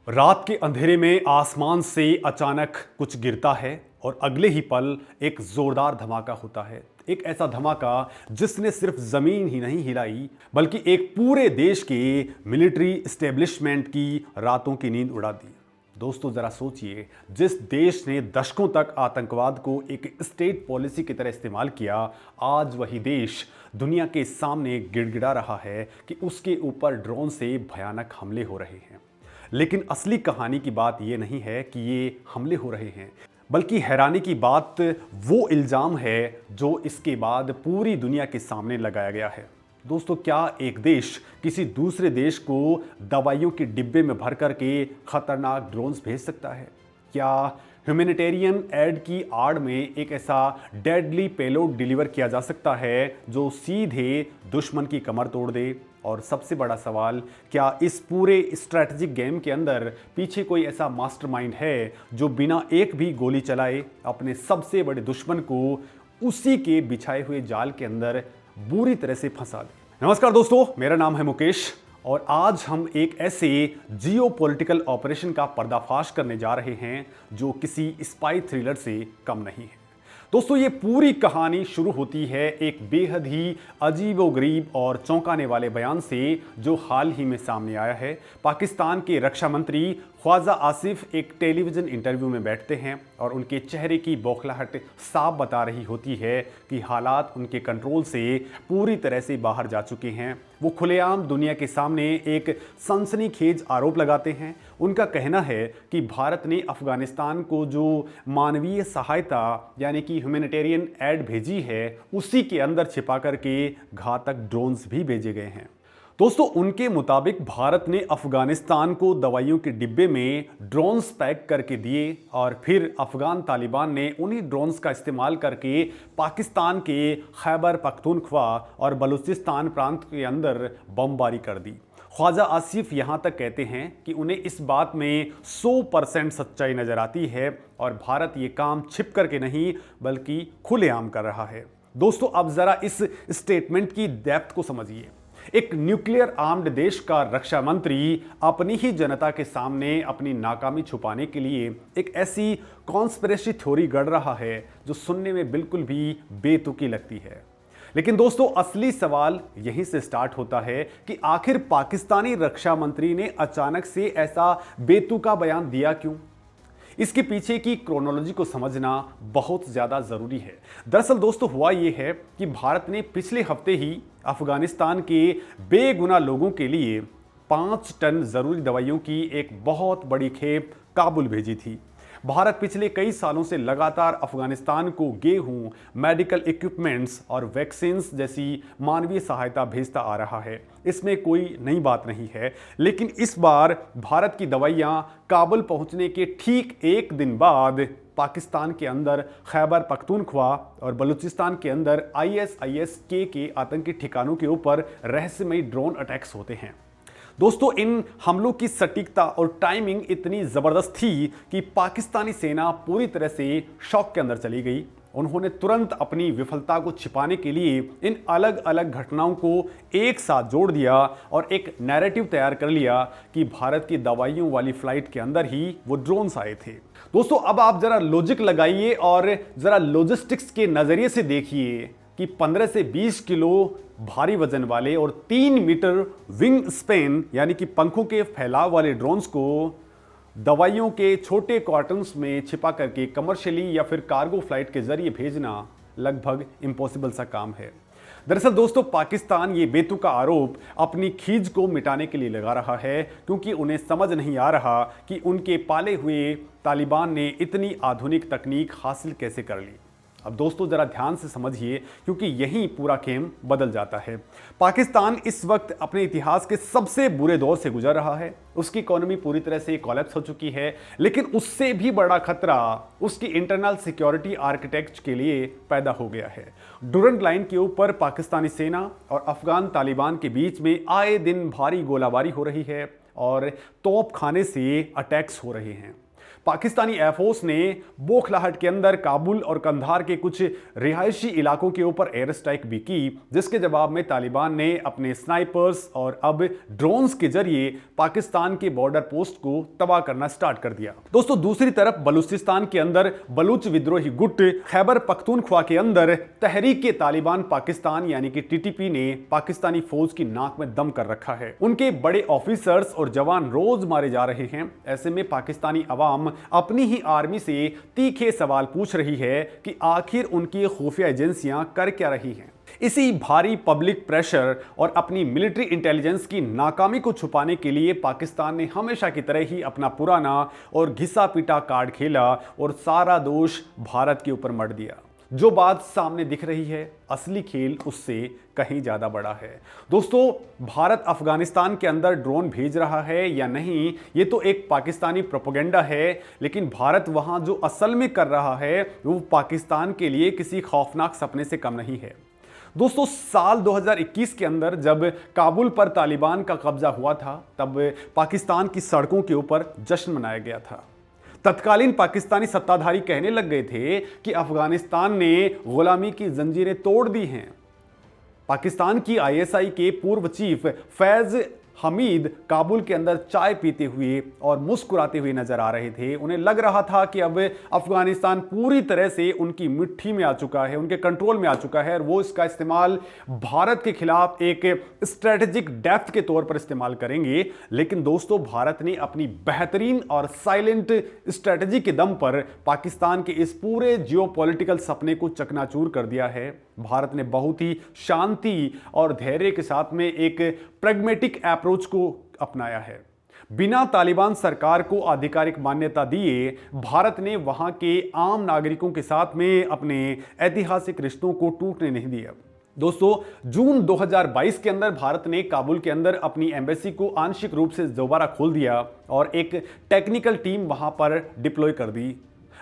रात के अंधेरे में आसमान से अचानक कुछ गिरता है और अगले ही पल एक जोरदार धमाका होता है। एक ऐसा धमाका जिसने सिर्फ जमीन ही नहीं हिलाई बल्कि एक पूरे देश के मिलिट्री एस्टेब्लिशमेंट की रातों की नींद उड़ा दी। दोस्तों जरा सोचिए, जिस देश ने दशकों तक आतंकवाद को एक स्टेट पॉलिसी की तरह इस्तेमाल किया, आज वही देश दुनिया के सामने गिड़गिड़ा रहा है कि उसके ऊपर ड्रोन से भयानक हमले हो रहे हैं। लेकिन असली कहानी की बात यह नहीं है कि ये हमले हो रहे हैं, बल्कि हैरानी की बात वो इल्ज़ाम है जो इसके बाद पूरी दुनिया के सामने लगाया गया है। दोस्तों, क्या एक देश किसी दूसरे देश को दवाइयों के डिब्बे में भर करके खतरनाक ड्रोन्स भेज सकता है? क्या ह्यूमैनिटेरियन एड की आड़ में एक ऐसा डेडली पेलोड डिलीवर किया जा सकता है जो सीधे दुश्मन की कमर तोड़ दे? और सबसे बड़ा सवाल, क्या इस पूरे स्ट्रैटेजिक गेम के अंदर पीछे कोई ऐसा मास्टरमाइंड है जो बिना एक भी गोली चलाए अपने सबसे बड़े दुश्मन को उसी के बिछाए हुए जाल के अंदर बुरी तरह से फंसा दे? नमस्कार दोस्तों, मेरा नाम है मुकेश और आज हम एक ऐसे जियोपॉलिटिकल ऑपरेशन का पर्दाफाश करने जा रहे हैं जो किसी स्पाई थ्रिलर से कम नहीं है। दोस्तों, ये पूरी कहानी शुरू होती है एक बेहद ही अजीबोगरीब और चौंकाने वाले बयान से जो हाल ही में सामने आया है। पाकिस्तान के रक्षा मंत्री ख्वाजा आसिफ एक टेलीविज़न इंटरव्यू में बैठते हैं और उनके चेहरे की बौखलाहट साफ बता रही होती है कि हालात उनके कंट्रोल से पूरी तरह से बाहर जा चुके हैं। वो खुलेआम दुनिया के सामने एक सनसनीखेज आरोप लगाते हैं। उनका कहना है कि भारत ने अफगानिस्तान को जो मानवीय सहायता यानी कि ह्यूमैनिटेरियन एड भेजी है, उसी के अंदर छिपा करके घातक ड्रोन्स भी भेजे गए हैं। दोस्तों, उनके मुताबिक भारत ने अफगानिस्तान को दवाइयों के डिब्बे में ड्रोन्स पैक करके दिए और फिर अफगान तालिबान ने उन्हीं ड्रोन्स का इस्तेमाल करके पाकिस्तान के खैबर पख्तूनख्वा और बलूचिस्तान प्रांत के अंदर बमबारी कर दी। ख्वाजा आसिफ यहाँ तक कहते हैं कि उन्हें इस बात में 100% सच्चाई नजर आती है और भारत ये काम छिप करके नहीं बल्कि खुलेआम कर रहा है। दोस्तों, अब जरा इस स्टेटमेंट की डेप्थ को समझिए। एक न्यूक्लियर आर्म्ड देश का रक्षा मंत्री अपनी ही जनता के सामने अपनी नाकामी छुपाने के लिए एक ऐसी कॉन्स्पिरेसी थ्योरी गढ़ रहा है जो सुनने में बिल्कुल भी बेतुकी लगती है। लेकिन दोस्तों, असली सवाल यहीं से स्टार्ट होता है कि आखिर पाकिस्तानी रक्षा मंत्री ने अचानक से ऐसा बेतुका बयान दिया क्यों? इसके पीछे की क्रोनोलॉजी को समझना बहुत ज़्यादा ज़रूरी है। दरअसल दोस्तों, हुआ ये है कि भारत ने पिछले हफ्ते ही अफगानिस्तान के बेगुनाह लोगों के लिए 5 टन ज़रूरी दवाइयों की एक बहुत बड़ी खेप काबुल भेजी थी। भारत पिछले कई सालों से लगातार अफगानिस्तान को गेहूं, मेडिकल इक्विपमेंट्स और वैक्सीन्स जैसी मानवीय सहायता भेजता आ रहा है। इसमें कोई नई बात नहीं है, लेकिन इस बार भारत की दवाइयां काबुल पहुंचने के ठीक एक दिन बाद पाकिस्तान के अंदर खैबर पख्तूनख्वा और बलूचिस्तान के अंदर ISIS-K के आतंकी ठिकानों के ऊपर रहस्यमयी ड्रोन अटैक्स होते हैं। दोस्तों, इन हमलों की सटीकता और टाइमिंग इतनी ज़बरदस्त थी कि पाकिस्तानी सेना पूरी तरह से शॉक के अंदर चली गई। उन्होंने तुरंत अपनी विफलता को छिपाने के लिए इन अलग अलग घटनाओं को एक साथ जोड़ दिया और एक नैरेटिव तैयार कर लिया कि भारत की दवाइयों वाली फ्लाइट के अंदर ही वो ड्रोन्स आए थे। दोस्तों, अब आप जरा लॉजिक लगाइए और जरा लॉजिस्टिक्स के नज़रिए से देखिए कि 15 से 20 किलो भारी वजन वाले और 3 मीटर विंग स्पेन यानी कि पंखों के फैलाव वाले ड्रोन्स को दवाइयों के छोटे कार्टन्स में छिपा करके कमर्शियली या फिर कार्गो फ्लाइट के जरिए भेजना लगभग इम्पॉसिबल सा काम है। दरअसल दोस्तों, पाकिस्तान ये बेतुका आरोप अपनी खींच को मिटाने के लिए लगा रहा है, क्योंकि उन्हें समझ नहीं आ रहा कि उनके पाले हुए तालिबान ने इतनी आधुनिक तकनीक हासिल कैसे कर ली। अब दोस्तों, जरा ध्यान से समझिए, क्योंकि यहीं पूरा गेम बदल जाता है। पाकिस्तान इस वक्त अपने इतिहास के सबसे बुरे दौर से गुजर रहा है। उसकी इकोनॉमी पूरी तरह से कोलैप्स हो चुकी है, लेकिन उससे भी बड़ा खतरा उसकी इंटरनल सिक्योरिटी आर्किटेक्चर के लिए पैदा हो गया है। डुरंट लाइन के ऊपर पाकिस्तानी सेना और अफगान तालिबान के बीच में आए दिन भारी गोलाबारी हो रही है और तोप खाने से अटैक्स हो रहे हैं। पाकिस्तानी एयरफोर्स ने बोखलाहट के अंदर काबुल और कंधार के कुछ रिहायशी इलाकों के ऊपर एयर स्ट्राइक भी की, जिसके जवाब में तालिबान ने अपने स्नाइपर्स और अब ड्रोन्स के जरिए पाकिस्तान के बॉर्डर पोस्ट को तबाह करना स्टार्ट कर दिया। दोस्तों, दूसरी तरफ बलूचिस्तान के अंदर बलूच विद्रोही गुट खैबर पख्तूनख्वा के अंदर तहरीक के तालिबान पाकिस्तान यानी कि टीटीपी ने पाकिस्तानी फौज की नाक में दम कर रखा है। उनके बड़े ऑफिसर्स और जवान रोज मारे जा रहे हैं। ऐसे में पाकिस्तानी अवाम अपनी ही आर्मी से तीखे सवाल पूछ रही है कि आखिर उनकी खुफिया एजेंसियां कर क्या रही हैं। इसी भारी पब्लिक प्रेशर और अपनी मिलिट्री इंटेलिजेंस की नाकामी को छुपाने के लिए पाकिस्तान ने हमेशा की तरह ही अपना पुराना और घिसा पीटा कार्ड खेला और सारा दोष भारत के ऊपर मढ़ दिया। जो बात सामने दिख रही है, असली खेल उससे कहीं ज्यादा बड़ा है। दोस्तों, भारत अफगानिस्तान के अंदर ड्रोन भेज रहा है या नहीं, ये तो एक पाकिस्तानी प्रोपेगेंडा है, लेकिन भारत वहां जो असल में कर रहा है वो पाकिस्तान के लिए किसी खौफनाक सपने से कम नहीं है। दोस्तों, साल 2021 के अंदर जब काबुल पर तालिबान का कब्जा हुआ था, तब पाकिस्तान की सड़कों के ऊपर जश्न मनाया गया था। तत्कालीन पाकिस्तानी सत्ताधारी कहने लग गए थे कि अफगानिस्तान ने गुलामी की जंजीरें तोड़ दी हैं। पाकिस्तान की आईएसआई के पूर्व चीफ फैज हमीद काबुल के अंदर चाय पीते हुए और मुस्कुराते हुए नजर आ रहे थे। उन्हें लग रहा था कि अब अफगानिस्तान पूरी तरह से उनकी मिट्टी में आ चुका है, उनके कंट्रोल में आ चुका है और वो इसका इस्तेमाल भारत के खिलाफ एक स्ट्रेटेजिक डेप्थ के तौर पर इस्तेमाल करेंगे। लेकिन दोस्तों, भारत ने अपनी बेहतरीन और साइलेंट स्ट्रेटेजी के दम पर पाकिस्तान के इस पूरे जियोपॉलिटिकल सपने को चकनाचूर कर दिया है। भारत ने बहुत ही शांति और धैर्य के साथ में एक प्रैग्मेटिक अप्रोच को अपनाया है। बिना तालिबान सरकार को आधिकारिक मान्यता दिए भारत ने वहां के आम नागरिकों के साथ में अपने ऐतिहासिक रिश्तों को टूटने नहीं दिया। दोस्तों, जून 2022 के अंदर भारत ने काबुल के अंदर अपनी एम्बेसी को आंशिक रूप से दोबारा खोल दिया और एक टेक्निकल टीम वहां पर डिप्लॉय कर दी।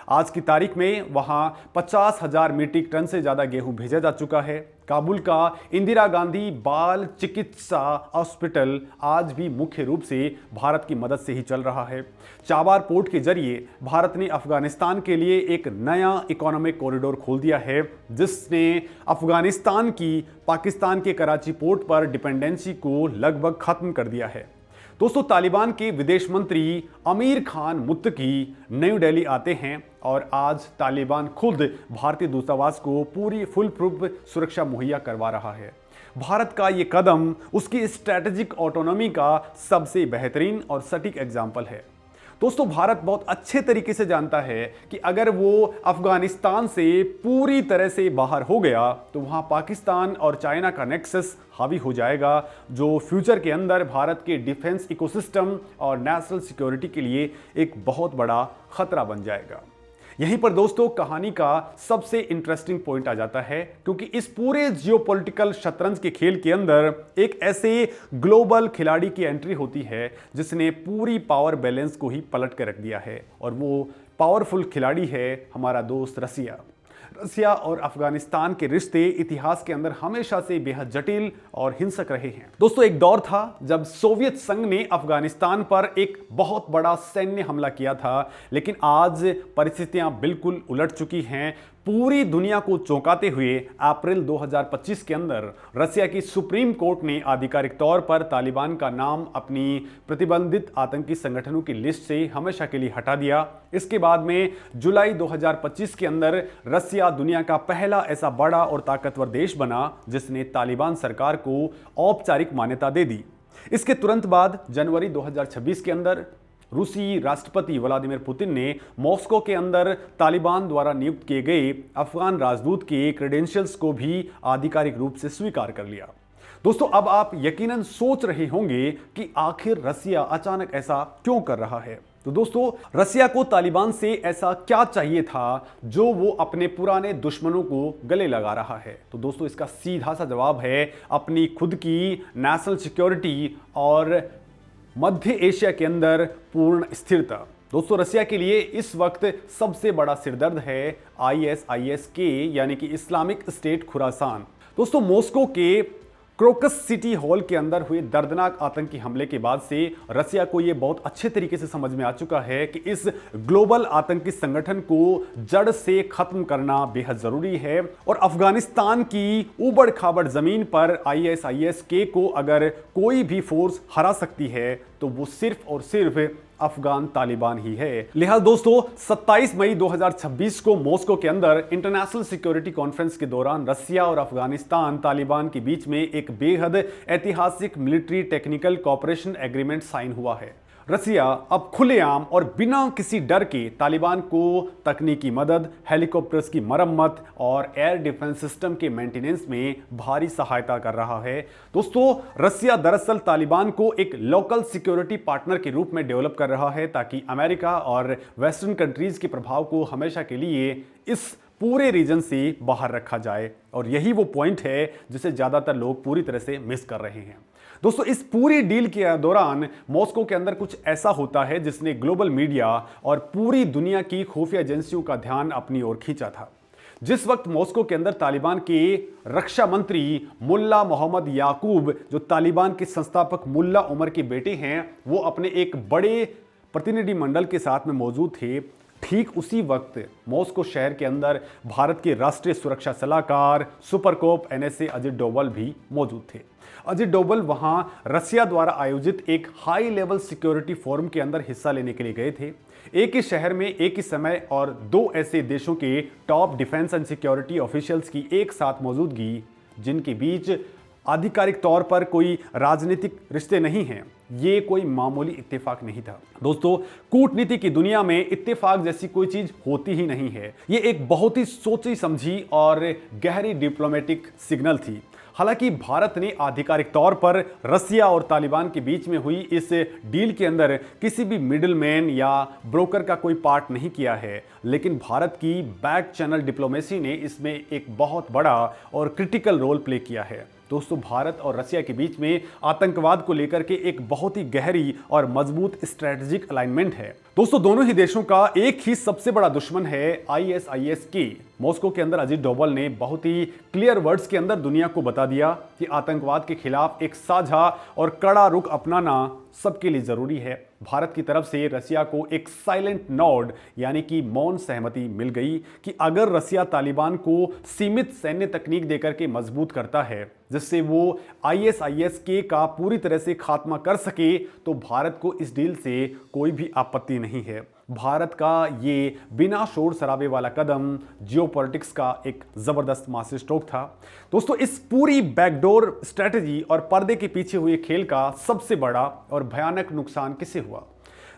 आज की तारीख में वहां 50,000 मीट्रिक टन से ज्यादा गेहूं भेजा जा चुका है। काबुल का इंदिरा गांधी बाल चिकित्सा हॉस्पिटल आज भी मुख्य रूप से भारत की मदद से ही चल रहा है। चाबार पोर्ट के जरिए भारत ने अफगानिस्तान के लिए एक नया इकोनॉमिक कॉरिडोर खोल दिया है, जिसने अफगानिस्तान की पाकिस्तान के कराची पोर्ट पर डिपेंडेंसी को लगभग खत्म कर दिया है। दोस्तों, तालिबान के विदेश मंत्री अमीर खान मुत्तकी नई दिल्ली आते हैं और आज तालिबान खुद भारतीय दूतावास को पूरी फुल प्रूफ सुरक्षा मुहैया करवा रहा है। भारत का ये कदम उसकी स्ट्रैटेजिक ऑटोनॉमी का सबसे बेहतरीन और सटीक एग्जाम्पल है। दोस्तों, भारत बहुत अच्छे तरीके से जानता है कि अगर वो अफगानिस्तान से पूरी तरह से बाहर हो गया तो वहाँ पाकिस्तान और चाइना का नेक्सस हावी हो जाएगा, जो फ्यूचर के अंदर भारत के डिफेंस इकोसिस्टम और नेशनल सिक्योरिटी के लिए एक बहुत बड़ा खतरा बन जाएगा। यहीं पर दोस्तों कहानी का सबसे इंटरेस्टिंग पॉइंट आ जाता है, क्योंकि इस पूरे जियोपॉलिटिकल शतरंज के खेल के अंदर एक ऐसे ग्लोबल खिलाड़ी की एंट्री होती है जिसने पूरी पावर बैलेंस को ही पलट के रख दिया है, और वो पावरफुल खिलाड़ी है हमारा दोस्त रसिया। रसिया और अफगानिस्तान के रिश्ते इतिहास के अंदर हमेशा से बेहद जटिल और हिंसक रहे हैं। दोस्तों, एक दौर था जब सोवियत संघ ने अफगानिस्तान पर एक बहुत बड़ा सैन्य हमला किया था, लेकिन आज परिस्थितियां बिल्कुल उलट चुकी हैं। पूरी दुनिया को चौंकाते हुए अप्रैल 2025 के अंदर रसिया की सुप्रीम कोर्ट ने आधिकारिक तौर पर तालिबान का नाम अपनी प्रतिबंधित आतंकी संगठनों की लिस्ट से हमेशा के लिए हटा दिया। इसके बाद में जुलाई 2025 के अंदर रसिया दुनिया का पहला ऐसा बड़ा और ताकतवर देश बना जिसने तालिबान सरकार को औपचारिक मान्यता दे दी। इसके तुरंत बाद जनवरी 2026 के अंदर रूसी राष्ट्रपति व्लादिमीर पुतिन ने मॉस्को के अंदर तालिबान द्वारा नियुक्त किए गए अफगान राजदूत के क्रेडेंशियल्स को भी आधिकारिक रूप से स्वीकार कर लिया। दोस्तों, अब आप यकीनन सोच रहे होंगे कि आखिर रसिया अचानक ऐसा क्यों कर रहा है। तो दोस्तों, रसिया को तालिबान से ऐसा क्या चाहिए था जो वो अपने पुराने दुश्मनों को गले लगा रहा है। तो दोस्तों, इसका सीधा सा जवाब है अपनी खुद की नेशनल सिक्योरिटी और मध्य एशिया के अंदर पूर्ण स्थिरता। दोस्तों, रसिया के लिए इस वक्त सबसे बड़ा सिरदर्द है ISIS के यानी कि इस्लामिक स्टेट खुरासान। दोस्तों, मॉस्को के क्रोकस सिटी हॉल के अंदर हुए दर्दनाक आतंकी हमले के बाद से रसिया को यह बहुत अच्छे तरीके से समझ में आ चुका है कि इस ग्लोबल आतंकी संगठन को जड़ से खत्म करना बेहद जरूरी है और अफगानिस्तान की उबड़ खाबड़ जमीन पर ISIS-K को अगर कोई भी फोर्स हरा सकती है तो वो सिर्फ और सिर्फ अफगान तालिबान ही है। लिहाजा दोस्तों 27 मई 2026 को मॉस्को के अंदर इंटरनेशनल सिक्योरिटी कॉन्फ्रेंस के दौरान रसिया और अफगानिस्तान तालिबान के बीच में एक बेहद ऐतिहासिक military technical cooperation agreement sign हुआ है। रसिया अब खुलेआम और बिना किसी डर के तालिबान को तकनीकी मदद, हेलीकॉप्टर्स की मरम्मत और एयर डिफेंस सिस्टम के मेंटेनेंस में भारी सहायता कर रहा है। दोस्तों रसिया दरअसल तालिबान को एक लोकल सिक्योरिटी पार्टनर के रूप में डेवलप कर रहा है ताकि अमेरिका और वेस्टर्न कंट्रीज के प्रभाव को हमेशा के लिए इस पूरे रीजन से बाहर रखा जाए और यही वो पॉइंट है जिसे ज्यादातर लोग पूरी तरह से मिस कर रहे हैं। दोस्तों इस पूरी डील के दौरान मॉस्को के अंदर कुछ ऐसा होता है जिसने ग्लोबल मीडिया और पूरी दुनिया की खुफिया एजेंसियों का ध्यान अपनी ओर खींचा था। जिस वक्त मॉस्को के अंदर तालिबान के रक्षा मंत्री मुल्ला मोहम्मद याकूब, जो तालिबान के संस्थापक मुल्ला उमर के बेटे हैं, वो अपने एक बड़े प्रतिनिधि मंडल के साथ में मौजूद थे, ठीक उसी वक्त मॉस्को शहर के अंदर भारत के राष्ट्रीय सुरक्षा सलाहकार सुपरकोप NSA अजित डोवल भी मौजूद थे। अजित डोवल वहां रसिया द्वारा आयोजित एक हाई लेवल सिक्योरिटी फोरम के अंदर हिस्सा लेने के लिए गए थे। एक ही शहर में एक ही समय और दो ऐसे देशों के top defence and security officials की एक साथ मौजूदगी, जिनके बीच आधिकारिक तौर पर कोई राजनीतिक रिश्ते नहीं हैं, ये कोई मामूली इत्तेफाक नहीं था। दोस्तों कूटनीति की दुनिया में इत्तेफाक जैसी कोई चीज होती ही नहीं है। ये एक बहुत ही सोची समझी और गहरी डिप्लोमेटिक सिग्नल थी। हालांकि भारत ने आधिकारिक तौर पर रसिया और तालिबान के बीच में हुई इस डील के अंदर किसी भी मिडिलमैन या ब्रोकर का कोई पार्ट नहीं किया है, लेकिन भारत की बैक चैनल डिप्लोमेसी ने इसमें एक बहुत बड़ा और क्रिटिकल रोल प्ले किया है। दोस्तों भारत और रसिया के बीच में आतंकवाद को लेकर के एक बहुत ही गहरी और मजबूत स्ट्रेटेजिक अलाइनमेंट है। दोस्तों दोनों ही देशों का एक ही सबसे बड़ा दुश्मन है ISIS-K। मॉस्को के अंदर अजित डोवल ने बहुत ही क्लियर वर्ड्स के अंदर दुनिया को बता दिया कि आतंकवाद के खिलाफ एक साझा और कड़ा रुख अपनाना सबके लिए जरूरी है। भारत की तरफ से रसिया को एक साइलेंट नॉड यानी कि मौन सहमति मिल गई कि अगर रसिया तालिबान को सीमित सैन्य तकनीक देकर के मजबूत करता है जिससे वो ISIS-K का पूरी तरह से खात्मा कर सके, तो भारत को इस डील से कोई भी आपत्ति नहीं है। भारत का ये बिना शोर शराबे वाला कदम जियोपॉलिटिक्स का एक जबरदस्त मास्टर स्ट्रोक था। दोस्तों इस पूरी बैकडोर स्ट्रेटजी और पर्दे के पीछे हुए खेल का सबसे बड़ा और भयानक नुकसान किसे हुआ?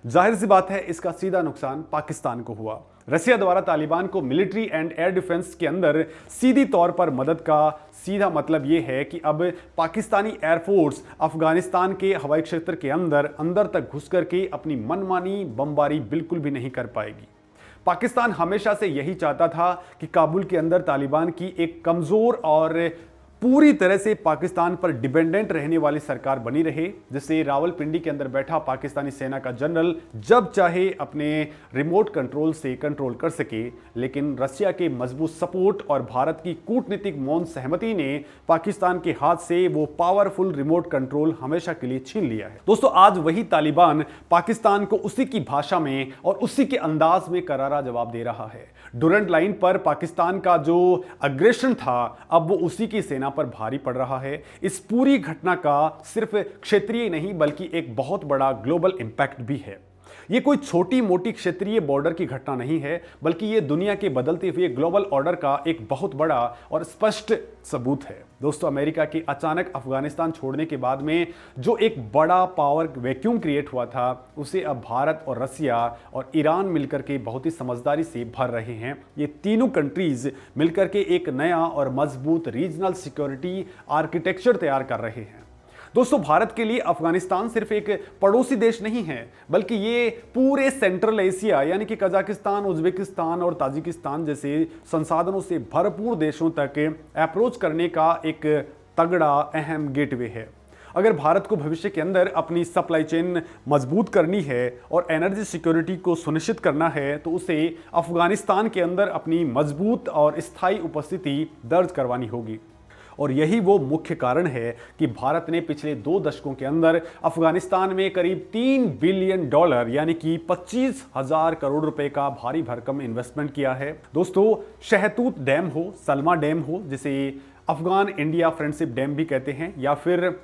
जाहिर सी बात है इसका सीधा नुकसान पाकिस्तान को हुआ। रसिया द्वारा तालिबान को मिलिट्री एंड एयर डिफेंस के अंदर सीधी तौर पर मदद का सीधा मतलब यह है कि अब पाकिस्तानी एयरफोर्स अफगानिस्तान के हवाई क्षेत्र के अंदर तक घुस करके अपनी मनमानी बमबारी बिल्कुल भी नहीं कर पाएगी। पाकिस्तान हमेशा से यही चाहता था कि काबुल के अंदर तालिबान की एक कमजोर और पूरी तरह से पाकिस्तान पर डिपेंडेंट रहने वाली सरकार बनी रहे, जिससे रावलपिंडी के अंदर बैठा पाकिस्तानी सेना का जनरल जब चाहे अपने रिमोट कंट्रोल से कंट्रोल कर सके। लेकिन रसिया के मजबूत सपोर्ट और भारत की कूटनीतिक मौन सहमति ने पाकिस्तान के हाथ से वो पावरफुल रिमोट कंट्रोल हमेशा के लिए छीन लिया है। दोस्तों आज वही तालिबान पाकिस्तान को उसी की भाषा में और उसी के अंदाज में करारा जवाब दे रहा है। डुरंट लाइन पर पाकिस्तान का जो अग्रेशन था अब वो उसी की सेना पर भारी पड़ रहा है। इस पूरी घटना का सिर्फ क्षेत्रीय नहीं बल्कि एक बहुत बड़ा ग्लोबल इंपैक्ट भी है। ये कोई छोटी मोटी क्षेत्रीय बॉर्डर की घटना नहीं है, बल्कि ये दुनिया के बदलते हुए ग्लोबल ऑर्डर का एक बहुत बड़ा और स्पष्ट सबूत है। दोस्तों अमेरिका के अचानक अफगानिस्तान छोड़ने के बाद में जो एक बड़ा पावर वैक्यूम क्रिएट हुआ था, उसे अब भारत और रसिया और ईरान मिलकर के बहुत ही समझदारी से भर रहे हैं। ये तीनों कंट्रीज मिलकर के एक नया और मजबूत रीजनल सिक्योरिटी आर्किटेक्चर तैयार कर रहे हैं। दोस्तों भारत के लिए अफगानिस्तान सिर्फ एक पड़ोसी देश नहीं है, बल्कि ये पूरे सेंट्रल एशिया यानी कि कजाकिस्तान, उज्बेकिस्तान और ताजिकिस्तान जैसे संसाधनों से भरपूर देशों तक अप्रोच करने का एक तगड़ा अहम गेटवे है। अगर भारत को भविष्य के अंदर अपनी सप्लाई चेन मजबूत करनी है और एनर्जी सिक्योरिटी को सुनिश्चित करना है, तो उसे अफगानिस्तान के अंदर अपनी मजबूत और स्थायी उपस्थिति दर्ज करवानी होगी। और यही वो मुख्य कारण है कि भारत ने पिछले 2 दशकों के अंदर अफगानिस्तान में करीब $3 बिलियन यानी कि 25,000 करोड़ रुपए का भारी भरकम इन्वेस्टमेंट किया है। दोस्तों, शहतूत डैम हो, सलमा डैम हो, जिसे अफगान इंडिया फ्रेंडशिप डैम भी कहते हैं, या फिर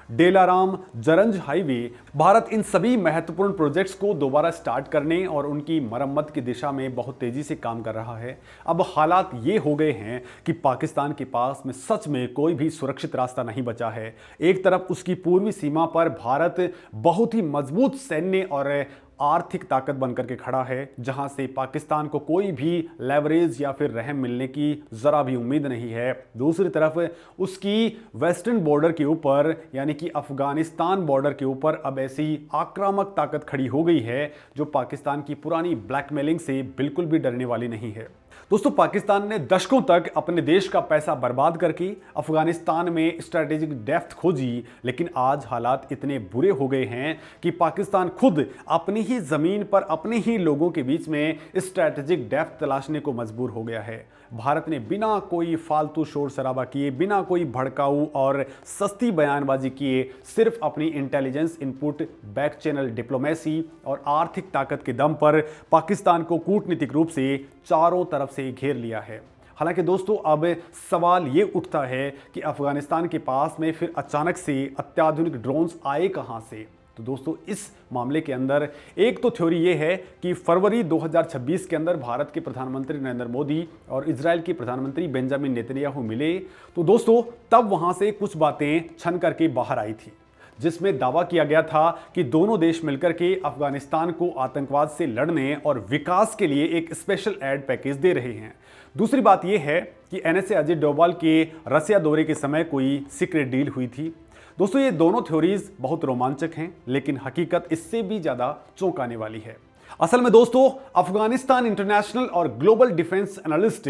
डेलाराम जरंज हाईवे, भारत इन सभी महत्वपूर्ण प्रोजेक्ट्स को दोबारा स्टार्ट करने और उनकी मरम्मत की दिशा में बहुत तेजी से काम कर रहा है। अब हालात ये हो गए हैं कि पाकिस्तान के पास में सच में कोई भी सुरक्षित रास्ता नहीं बचा है। एक तरफ उसकी पूर्वी सीमा पर भारत बहुत ही मजबूत सैन्य और आर्थिक ताकत बनकर के खड़ा है, जहां से पाकिस्तान को कोई भी लेवरेज या फिर रहम मिलने की जरा भी उम्मीद नहीं है। दूसरी तरफ उसकी वेस्टर्न बॉर्डर के ऊपर यानी कि अफगानिस्तान बॉर्डर के ऊपर अब ऐसी आक्रामक ताकत खड़ी हो गई है जो पाकिस्तान की पुरानी ब्लैकमेलिंग से बिल्कुल भी डरने वाली नहीं है। दोस्तों, पाकिस्तान ने दशकों तक अपने देश का पैसा बर्बाद करके अफगानिस्तान में स्ट्रैटेजिक डेप्थ खोजी, लेकिन आज हालात इतने बुरे हो गए हैं कि पाकिस्तान खुद अपनी ही जमीन पर अपने ही लोगों के बीच में स्ट्रैटेजिक डेप्थ तलाशने को मजबूर हो गया है। भारत ने बिना कोई फालतू शोर शराबा किए, बिना कोई भड़काऊ और सस्ती बयानबाजी किए, सिर्फ अपनी intelligence input, back channel diplomacy और आर्थिक ताकत के दम पर पाकिस्तान को कूटनीतिक रूप से चारों तरफ से घेर लिया है। हालांकि दोस्तों, अब सवाल ये उठता है कि अफगानिस्तान के पास में फिर अचानक से अत्याधुनिक ड्रोन्स आए कहां से। तो दोस्तों, इस मामले के अंदर एक तो थ्योरी ये है कि फरवरी 2026 के अंदर भारत के प्रधानमंत्री नरेंद्र मोदी और इजराइल के प्रधानमंत्री बेंजामिन नेतन्याहू मिले, तो दोस्तों तब वहां से कुछ बातें छन करके बाहर आई थी, जिसमें दावा किया गया था कि दोनों देश मिलकर के अफगानिस्तान को आतंकवाद से लड़ने और विकास के लिए एक स्पेशल एड पैकेज दे रहे हैं। दूसरी बात यह है कि एनएसए अजित डोभाल के रसिया दौरे के समय कोई सीक्रेट डील हुई थी। दोस्तों, ये दोनों थ्योरीज बहुत रोमांचक हैं, लेकिन हकीकत इससे भी ज्यादा चौंकाने वाली है। असल में दोस्तों, अफगानिस्तान इंटरनेशनल और ग्लोबल डिफेंस एनालिस्ट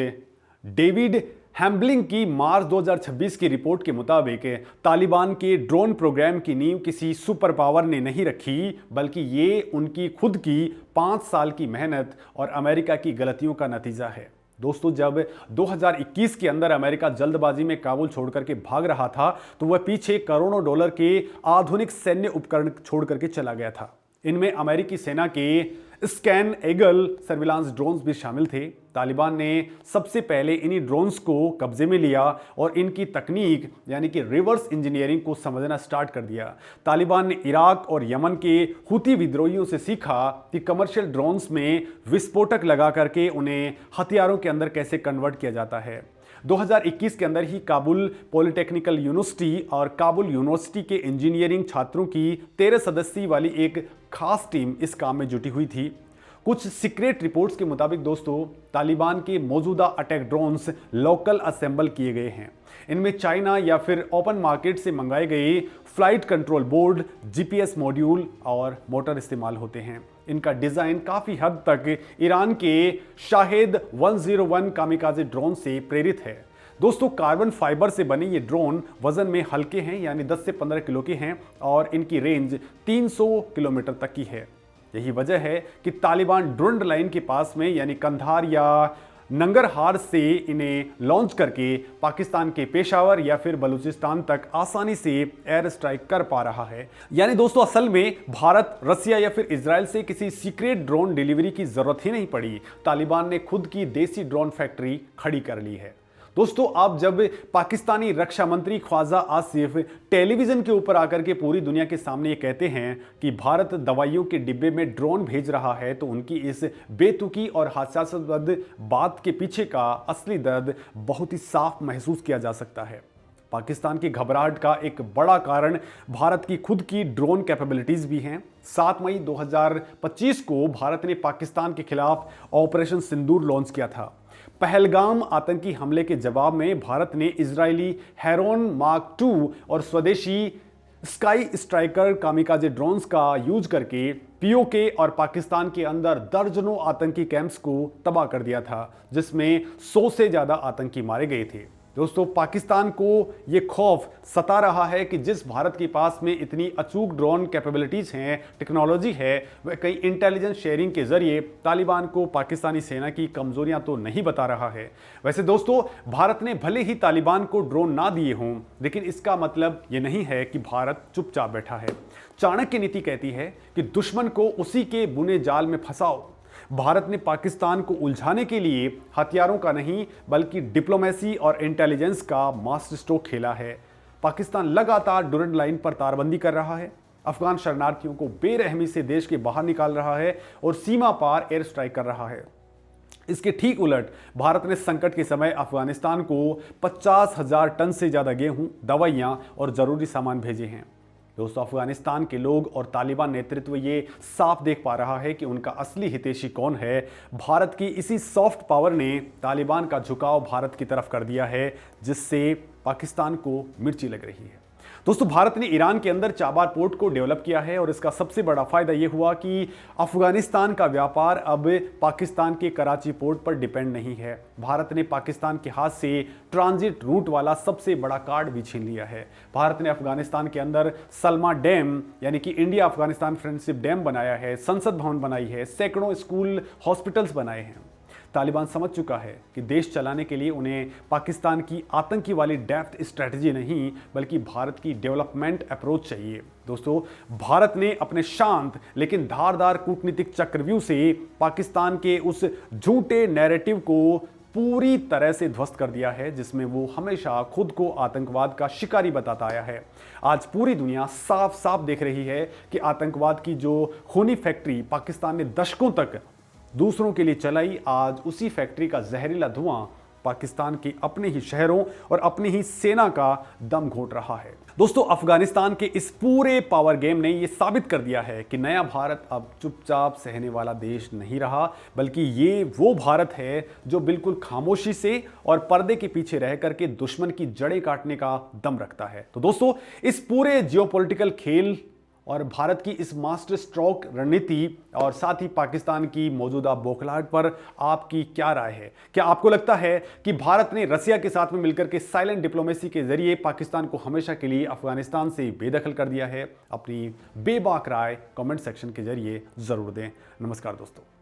डेविड हैम्बलिंग की मार्च 2026 की रिपोर्ट के मुताबिक तालिबान के ड्रोन प्रोग्राम की नींव किसी सुपर पावर ने नहीं रखी, बल्कि ये उनकी खुद की 5 साल की मेहनत और अमेरिका की गलतियों का नतीजा है। दोस्तों, जब 2021 के अंदर अमेरिका जल्दबाजी में काबुल छोड़कर के भाग रहा था, तो वह पीछे करोड़ों डॉलर के आधुनिक सैन्य उपकरण छोड़ करके चला गया था। इनमें अमेरिकी सेना के स्कैन एगल सर्विलांस ड्रोन्स भी शामिल थे। तालिबान ने सबसे पहले इन्हीं ड्रोन्स को कब्जे में लिया और इनकी तकनीक यानी कि रिवर्स इंजीनियरिंग को समझना स्टार्ट कर दिया। तालिबान ने इराक और यमन के हुती विद्रोहियों से सीखा कि कमर्शियल ड्रोन्स में विस्फोटक लगा करके उन्हें हथियारों के अंदर कैसे कन्वर्ट किया जाता है। 2021 के अंदर ही काबुल पॉलिटेक्निकल यूनिवर्सिटी और काबुल यूनिवर्सिटी के इंजीनियरिंग छात्रों की 13 सदस्यीय वाली एक खास टीम इस काम में जुटी हुई थी। कुछ सीक्रेट रिपोर्ट्स के मुताबिक दोस्तों, तालिबान के मौजूदा अटैक ड्रोन्स लोकल असेंबल किए गए हैं। इनमें चाइना या फिर ओपन मार्केट से मंगाए गए flight control board, GPS module और मोटर इस्तेमाल होते हैं। इनका डिजाइन काफी हद तक ईरान के शाहेद 101 कामिकाजे ड्रोन से प्रेरित है। दोस्तों, कार्बन फाइबर से बने ये ड्रोन वजन में हल्के हैं, यानी 10 से 15 किलो के हैं, और इनकी रेंज 300 किलोमीटर तक की है। यही वजह है कि तालिबान ड्रोन लाइन के पास में यानी कंधार या नंगरहार से इन्हें लॉन्च करके पाकिस्तान के पेशावर या फिर बलूचिस्तान तक आसानी से एयर स्ट्राइक कर पा रहा है। यानी दोस्तों, असल में भारत, रसिया या फिर इजराइल से किसी सीक्रेट ड्रोन डिलीवरी की जरूरत ही नहीं पड़ी। तालिबान ने खुद की देसी ड्रोन फैक्ट्री खड़ी कर ली है। दोस्तों, आप जब पाकिस्तानी रक्षा मंत्री ख्वाजा आसिफ टेलीविजन के ऊपर आकर के पूरी दुनिया के सामने ये कहते हैं कि भारत दवाइयों के डिब्बे में ड्रोन भेज रहा है, तो उनकी इस बेतुकी और हास्यास्पद बात के पीछे का असली दर्द बहुत ही साफ महसूस किया जा सकता है। पाकिस्तान की घबराहट का एक बड़ा कारण भारत की खुद की ड्रोन कैपेबिलिटीज भी हैं। 7 मई 2025 को भारत ने पाकिस्तान के खिलाफ ऑपरेशन सिंदूर लॉन्च किया था। पहलगाम आतंकी हमले के जवाब में भारत ने इजरायली हेरोन मार्क 2 और स्वदेशी स्काई स्ट्राइकर कामिकाजे ड्रोन्स का यूज करके पीओके और पाकिस्तान के अंदर दर्जनों आतंकी कैंप्स को तबाह कर दिया था, जिसमें 100 से ज्यादा आतंकी मारे गए थे। दोस्तों, पाकिस्तान को ये खौफ सता रहा है कि जिस भारत के पास में इतनी अचूक ड्रोन कैपेबिलिटीज़ हैं, टेक्नोलॉजी है, वह कई इंटेलिजेंस शेयरिंग के जरिए तालिबान को पाकिस्तानी सेना की कमजोरियां तो नहीं बता रहा है। वैसे दोस्तों, भारत ने भले ही तालिबान को ड्रोन ना दिए हों, लेकिन इसका मतलब ये नहीं है कि भारत चुपचाप बैठा है। चाणक्य नीति कहती है कि दुश्मन को उसी के बुने जाल में फंसाओ। भारत ने पाकिस्तान को उलझाने के लिए हथियारों का नहीं बल्कि डिप्लोमेसी और इंटेलिजेंस का मास्टर स्ट्रोक खेला है। पाकिस्तान लगातार डुरंड लाइन पर तारबंदी कर रहा है, अफगान शरणार्थियों को बेरहमी से देश के बाहर निकाल रहा है और सीमा पार एयर स्ट्राइक कर रहा है। इसके ठीक उलट भारत ने संकट के समय अफगानिस्तान को 50,000 टन से ज्यादा गेहूं, दवाइयां और जरूरी सामान भेजे हैं। दोस्तों, अफगानिस्तान के लोग और तालिबान नेतृत्व ये साफ देख पा रहा है कि उनका असली हितैषी कौन है। भारत की इसी सॉफ्ट पावर ने तालिबान का झुकाव भारत की तरफ कर दिया है, जिससे पाकिस्तान को मिर्ची लग रही है। दोस्तों, भारत ने ईरान के अंदर चाबार पोर्ट को डेवलप किया है और इसका सबसे बड़ा फायदा यह हुआ कि अफगानिस्तान का व्यापार अब पाकिस्तान के कराची पोर्ट पर डिपेंड नहीं है। भारत ने पाकिस्तान के हाथ से ट्रांजिट रूट वाला सबसे बड़ा कार्ड भी छीन लिया है। भारत ने अफगानिस्तान के अंदर सलमा डैम यानी कि इंडिया अफगानिस्तान फ्रेंडशिप डैम बनाया है, संसद भवन बनाई है, सैकड़ों स्कूल, हॉस्पिटल्स बनाए हैं। तालिबान समझ चुका है कि देश चलाने के लिए उन्हें पाकिस्तान की आतंकी वाली डेप्थ स्ट्रैटेजी नहीं बल्कि भारत की डेवलपमेंट अप्रोच चाहिए। दोस्तों, भारत ने अपने शांत लेकिन धारदार कूटनीतिक चक्रव्यूह से पाकिस्तान के उस झूठे नैरेटिव को पूरी तरह से ध्वस्त कर दिया है, जिसमें वो हमेशा खुद को आतंकवाद का शिकारी बताता आया है। आज पूरी दुनिया साफ साफ देख रही है कि आतंकवाद की जो खूनी फैक्ट्री पाकिस्तान ने दशकों तक दूसरों के लिए चलाई, आज उसी फैक्ट्री का जहरीला धुआं पाकिस्तान के अपने ही शहरों और अपनी ही सेना का दम घोट रहा है। दोस्तों, अफगानिस्तान के इस पूरे पावर गेम ने यह साबित कर दिया है कि नया भारत अब चुपचाप सहने वाला देश नहीं रहा, बल्कि ये वो भारत है जो बिल्कुल खामोशी से और पर्दे के पीछे रह करके दुश्मन की जड़ें काटने का दम रखता है। तो दोस्तों, इस पूरे जियोपॉलिटिकल खेल और भारत की इस मास्टर स्ट्रोक रणनीति और साथ ही पाकिस्तान की मौजूदा बौखलाहट पर आपकी क्या राय है? क्या आपको लगता है कि भारत ने रसिया के साथ में मिलकर के साइलेंट डिप्लोमेसी के जरिए पाकिस्तान को हमेशा के लिए अफगानिस्तान से बेदखल कर दिया है? अपनी बेबाक राय कमेंट सेक्शन के जरिए जरूर दें। नमस्कार दोस्तों।